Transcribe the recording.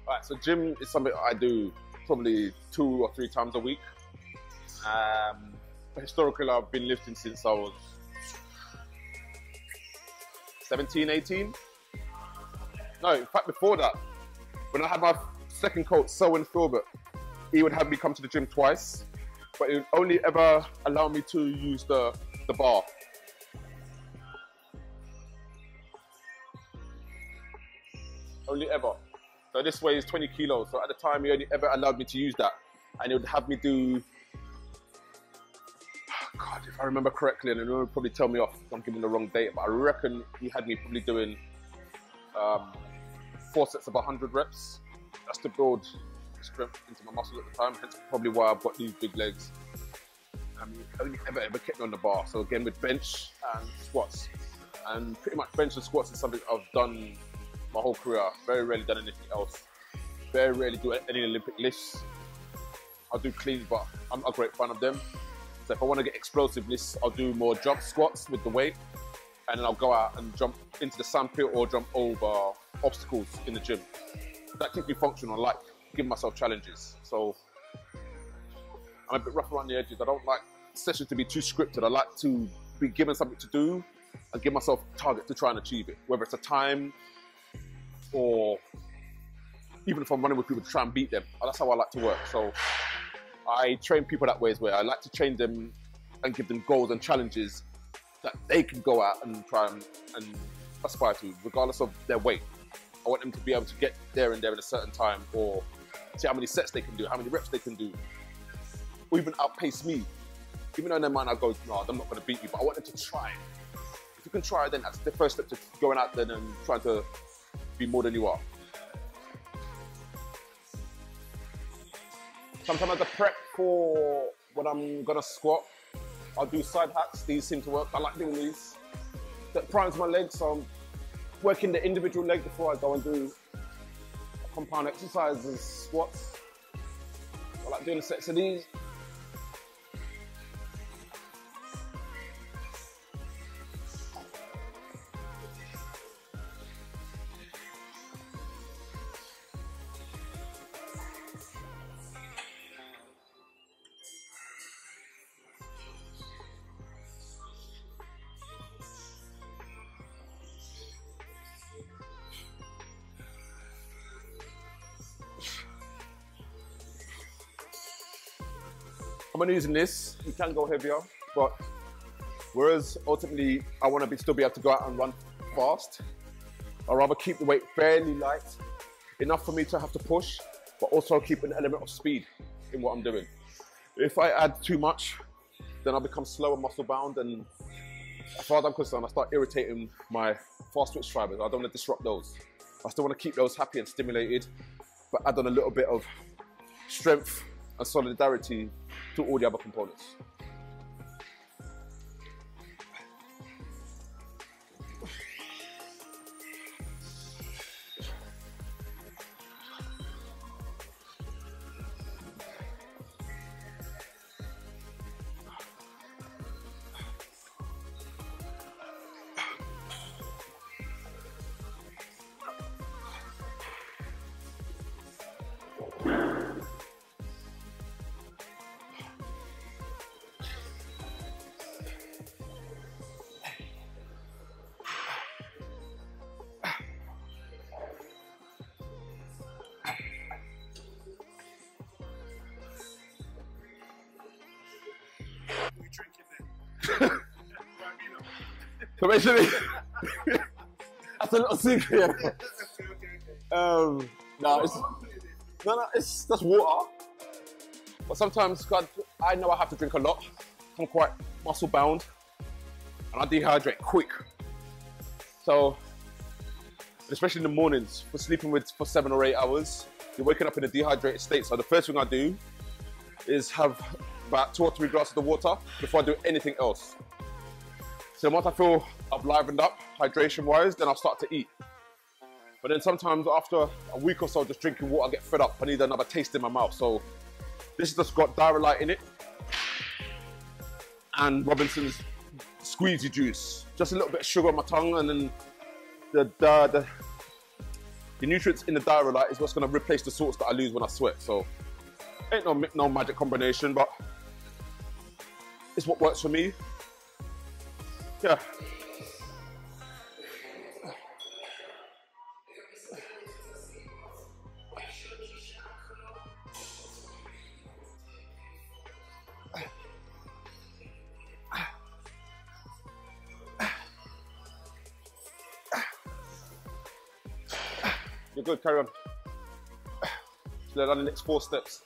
Right, so gym is something I do probably 2 or 3 times a week. Historically, I've been lifting since I was 17, 18. No, in fact, before that, when I had my second coach, Selwyn Filbert, he would have me come to the gym twice, but it would only ever allow me to use the bar. Only ever. So this weighs 20 kilos. So at the time, he only ever allowed me to use that. And he would have me do, oh God, if I remember correctly, and he would probably tell me off if I'm giving the wrong date, but I reckon he had me probably doing 4 sets of 100 reps. That's to build strength into my muscles at the time, hence probably why I've got these big legs. I mean, only ever kept me on the bar. So again, with bench and squats. And pretty much bench and squats is something I've done my whole career. Very rarely done anything else. Very rarely do any Olympic lifts. I'll do cleans, but I'm a great fan of them. So if I want to get explosive lifts, I'll do more jump squats with the weight, and then I'll go out and jump into the sandpit or jump over obstacles in the gym. That keeps me functional. I like giving myself challenges. So I'm a bit rough around the edges. I don't like sessions to be too scripted. I like to be given something to do and give myself targets to try and achieve it, whether it's a time or even if I'm running with people to try and beat them. That's how I like to work. So I train people that way as well. I like to train them and give them goals and challenges that they can go out and try and aspire to, regardless of their weight. I want them to be able to get there and there in a certain time, or see how many sets they can do, how many reps they can do, or even outpace me. Even though in their mind I go, no, I'm not going to beat you, but I want them to try. If you can try, then that's the first step to going out there and trying to be more than you are. Sometimes as a prep for when I'm gonna squat, I'll do side hacks. These seem to work. I like doing these. That primes my legs, so I'm working the individual leg before I go and do compound exercises, squats. I like doing sets of these. I'm only using this. You can go heavier, but whereas ultimately I want to still be able to go out and run fast, I'd rather keep the weight fairly light, enough for me to have to push, but also keep an element of speed in what I'm doing. If I add too much, then I'll become slow and muscle bound, and as far as I'm concerned, I start irritating my fast twitch fibers. I don't want to disrupt those. I still want to keep those happy and stimulated, but add on a little bit of strength and solidarity to all the other components. So basically, that's a little secret. It's that's water. But sometimes, God, I know I have to drink a lot. I'm quite muscle bound, and I dehydrate quick. So, especially in the mornings, for sleeping for 7 or 8 hours, you're waking up in a dehydrated state. So the first thing I do is have about 2 or 3 glasses of water before I do anything else. So once I feel I've livened up hydration-wise, then I'll start to eat. But then sometimes after a week or so just drinking water, I get fed up. I need another taste in my mouth. So this has just got Diarrhea in it and Robinson's squeezy juice. Just a little bit of sugar on my tongue, and then the the nutrients in the diarrhea is what's going to replace the salts that I lose when I sweat. So ain't no magic combination, but it's what works for me. Yeah. You're good, carry on. So then on the next 4 steps.